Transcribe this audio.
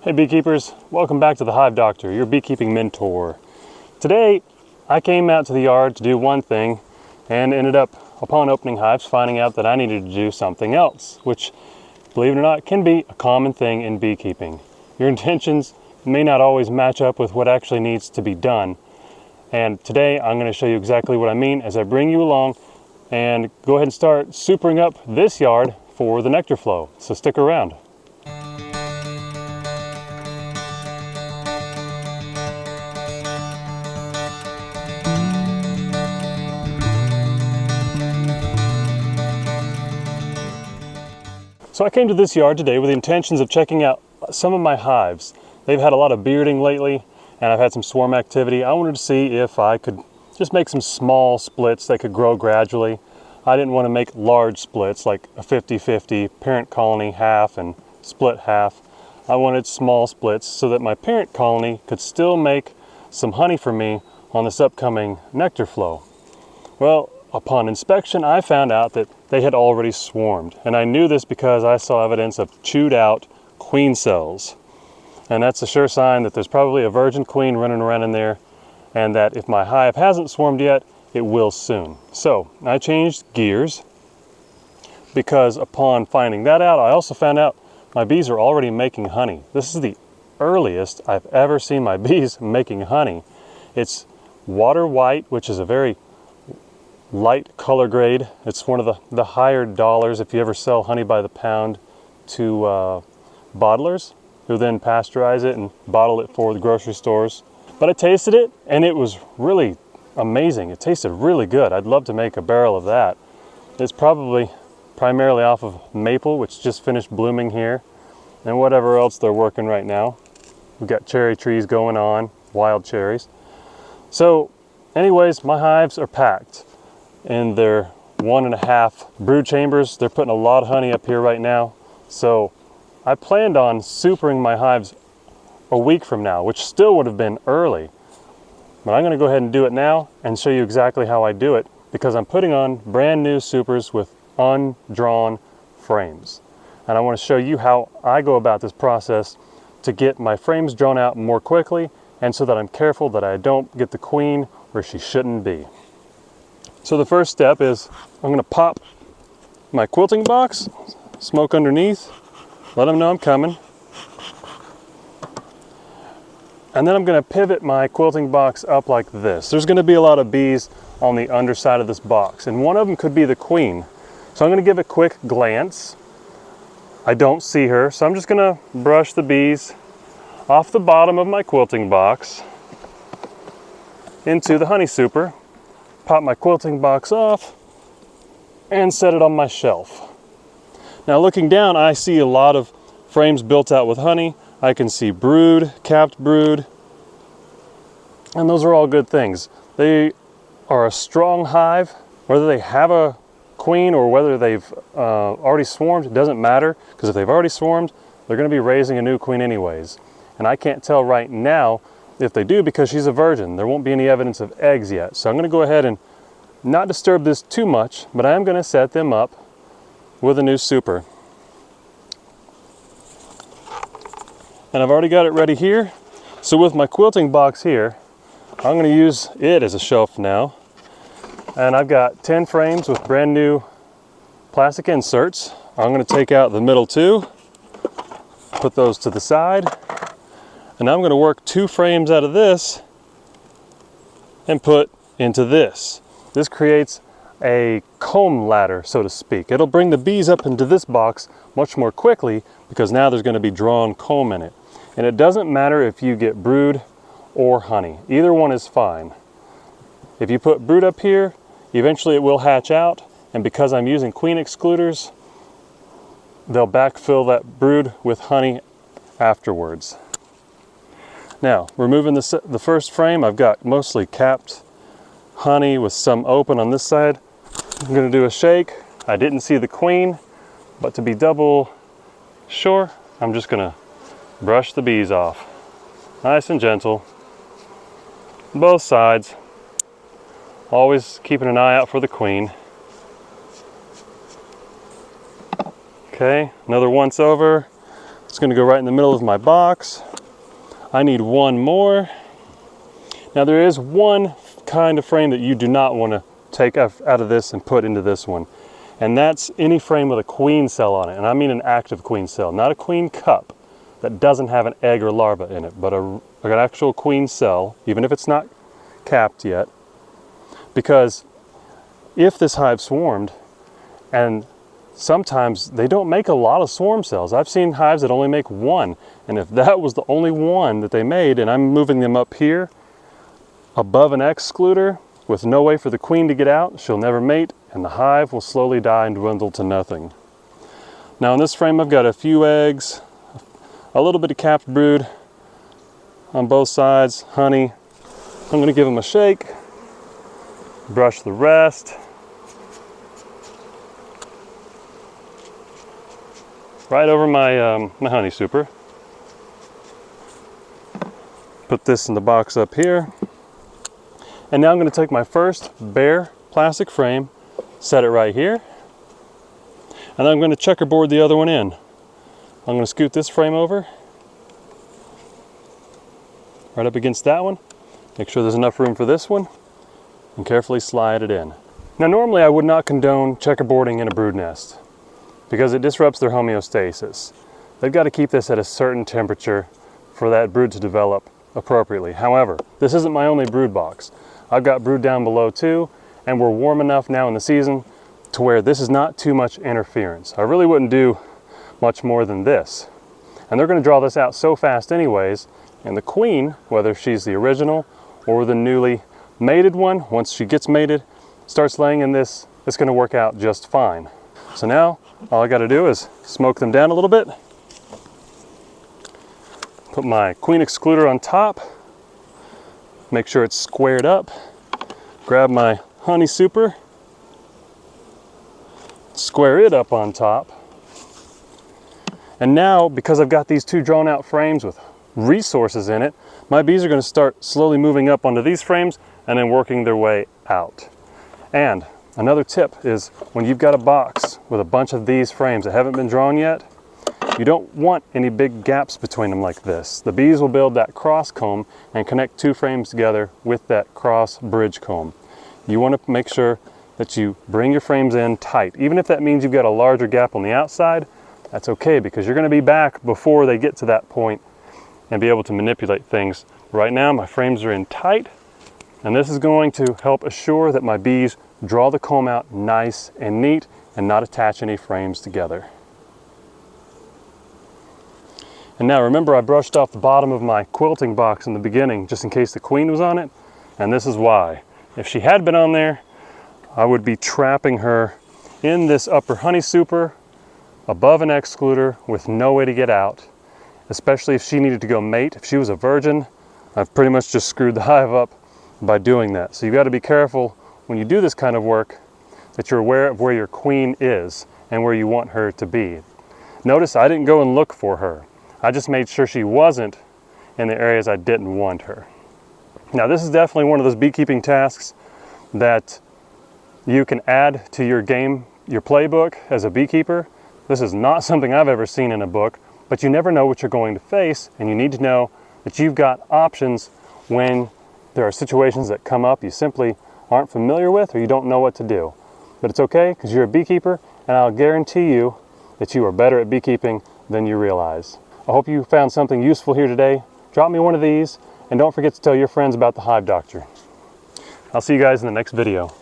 Hey beekeepers, welcome back to the Hive Doctor, your beekeeping mentor. Today I came out to the yard to do one thing and ended up, upon opening hives, finding out that I needed to do something else, which, believe it or not, can be a common thing in beekeeping. Your intentions may not always match up with what actually needs to be done, and today I'm going to show you exactly what I mean as I bring you along and go ahead and start supering up this yard for the nectar flow, so stick around. So I came to this yard today with the intentions of checking out some of my hives. They've had a lot of bearding lately, and I've had some swarm activity. I wanted to see if I could just make some small splits that could grow gradually. I didn't want to make large splits like a 50-50 parent colony half and split half. I wanted small splits so that my parent colony could still make some honey for me on this upcoming nectar flow. Well, upon inspection, I found out that they had already swarmed. And I knew this because I saw evidence of chewed out queen cells. And that's a sure sign that there's probably a virgin queen running around in there, and that if my hive hasn't swarmed yet, it will soon. So I changed gears because upon finding that out, I also found out my bees are already making honey. This is the earliest I've ever seen my bees making honey. It's water white, which is a very light color grade. It's one of the higher dollars if you ever sell honey by the pound to bottlers who then pasteurize it and bottle it for the grocery stores. But I tasted it and it was really amazing. It tasted really good. I'd love to make a barrel of that. It's probably primarily off of maple, which just finished blooming here, and whatever else they're working right now. We've got cherry trees going on, wild cherries. So anyways, my hives are packed in their 1.5 brood chambers. They're putting a lot of honey up here right now. So I planned on supering my hives a week from now, which still would have been early. But I'm gonna go ahead and do it now and show you exactly how I do it, because I'm putting on brand new supers with undrawn frames. And I wanna show you how I go about this process to get my frames drawn out more quickly, and so that I'm careful that I don't get the queen where she shouldn't be. So the first step is I'm going to pop my quilting box, smoke underneath, let them know I'm coming. And then I'm going to pivot my quilting box up like this. There's going to be a lot of bees on the underside of this box, and one of them could be the queen. So I'm going to give a quick glance. I don't see her, so I'm just going to brush the bees off the bottom of my quilting box into the honey super. Pop my quilting box off and set it on my shelf. Now looking down, I see a lot of frames built out with honey. I can see brood, capped brood, and those are all good things. They are a strong hive. Whether they have a queen or whether they've already swarmed, it doesn't matter, because if they've already swarmed, they're going to be raising a new queen anyways. And I can't tell right now if they do, because she's a virgin. There won't be any evidence of eggs yet. So I'm going to go ahead and not disturb this too much, but I am going to set them up with a new super. And I've already got it ready here. So with my quilting box here, I'm going to use it as a shelf now. And I've got 10 frames with brand new plastic inserts. I'm going to take out the middle 2, put those to the side. And I'm going to work 2 frames out of this and put into this. This creates a comb ladder, so to speak. It'll bring the bees up into this box much more quickly, because now there's going to be drawn comb in it. And it doesn't matter if you get brood or honey. Either one is fine. If you put brood up here, eventually it will hatch out, and because I'm using queen excluders, they'll backfill that brood with honey afterwards. Now, removing the first frame, I've got mostly capped honey with some open on this side. I'm going to do a shake. I didn't see the queen, but to be double sure, I'm just going to brush the bees off. Nice and gentle. Both sides. Always keeping an eye out for the queen. Okay, another once over. It's going to go right in the middle of my box. I need one more. Now there is one kind of frame that you do not want to take out of this and put into this one. And that's any frame with a queen cell on it. And I mean an active queen cell, not a queen cup that doesn't have an egg or larva in it, but an actual queen cell, even if it's not capped yet. Because if this hive swarmed, and sometimes they don't make a lot of swarm cells. I've seen hives that only make one. And if that was the only one that they made, and I'm moving them up here above an excluder with no way for the queen to get out, she'll never mate, and the hive will slowly die and dwindle to nothing. Now in this frame I've got a few eggs, a little bit of capped brood on both sides, honey. I'm going to give them a shake, brush the rest. Right over my, my honey super. Put this in the box up here. And now I'm going to take my first bare plastic frame, set it right here, and then I'm going to checkerboard the other one in. I'm going to scoot this frame over, right up against that one, make sure there's enough room for this one, and carefully slide it in. Now normally I would not condone checkerboarding in a brood nest, because it disrupts their homeostasis. They've got to keep this at a certain temperature for that brood to develop appropriately. However, this isn't my only brood box. I've got brood down below too, and we're warm enough now in the season to where this is not too much interference. I really wouldn't do much more than this. And they're going to draw this out so fast anyways, and the queen, whether she's the original or the newly mated one, once she gets mated, starts laying in this, it's going to work out just fine. So now all I got to do is smoke them down a little bit, put my queen excluder on top, make sure it's squared up, grab my honey super, square it up on top. And now, because I've got these two drawn out frames with resources in it, my bees are going to start slowly moving up onto these frames and then working their way out. And another tip is when you've got a box with a bunch of these frames that haven't been drawn yet, you don't want any big gaps between them like this. The bees will build that cross comb and connect two frames together with that cross bridge comb. You want to make sure that you bring your frames in tight. Even if that means you've got a larger gap on the outside, that's okay, because you're going to be back before they get to that point and be able to manipulate things. Right now my frames are in tight, and this is going to help assure that my bees draw the comb out nice and neat and not attach any frames together. And now remember, I brushed off the bottom of my quilting box in the beginning just in case the queen was on it, and this is why. If she had been on there, I would be trapping her in this upper honey super above an excluder with no way to get out, especially if she needed to go mate. If she was a virgin, I've pretty much just screwed the hive up by doing that. So you've got to be careful when you do this kind of work that you're aware of where your queen is and where you want her to be. Notice I didn't go and look for her. I just made sure she wasn't in the areas I didn't want her. Now this is definitely one of those beekeeping tasks that you can add to your game, your playbook as a beekeeper. This is not something I've ever seen in a book, but you never know what you're going to face, and you need to know that you've got options when there are situations that come up you simply aren't familiar with or you don't know what to do. But it's okay, because you're a beekeeper, and I'll guarantee you that you are better at beekeeping than you realize. I hope you found something useful here today. Drop me one of these, and don't forget to tell your friends about the Hive Doctor. I'll see you guys in the next video.